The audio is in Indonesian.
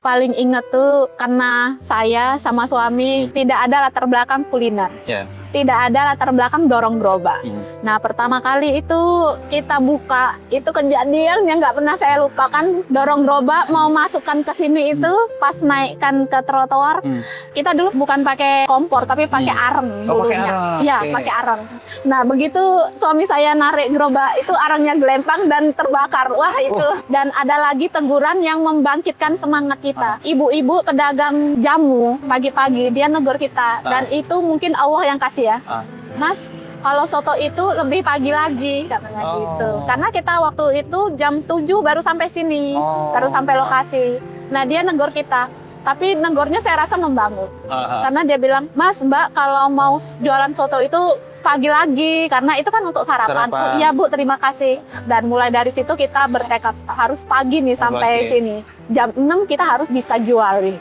Paling ingat tuh karena saya sama suami tidak ada latar belakang kuliner. Tidak ada latar belakang dorong gerobak. Nah, pertama kali itu kita buka, itu kejadian yang nggak pernah saya lupakan. Dorong gerobak mau masukkan ke sini itu pas naikkan ke trotoar, kita dulu bukan pakai kompor tapi pakai areng dulunya. Iya, pakai areng. Nah, begitu suami saya narik gerobak itu arengnya gelempang dan terbakar. Wah, itu. Dan ada lagi teguran yang membangkitkan semangat kita. Ibu-ibu pedagang jamu pagi-pagi dia negur kita dan itu mungkin Allah yang kasih ya. Mas, kalau soto itu lebih pagi lagi katanya gitu. Karena kita waktu itu jam 7 baru sampai sini, baru sampai lokasi. Nah, dia negur kita. Tapi negornya saya rasa membangun. Karena dia bilang, "Mas, Mbak, kalau mau jualan soto itu pagi lagi karena itu kan untuk sarapan." Oh, iya, Bu, terima kasih. Dan mulai dari situ kita bertekad harus pagi nih sampai sini. Jam 6 kita harus bisa jual nih.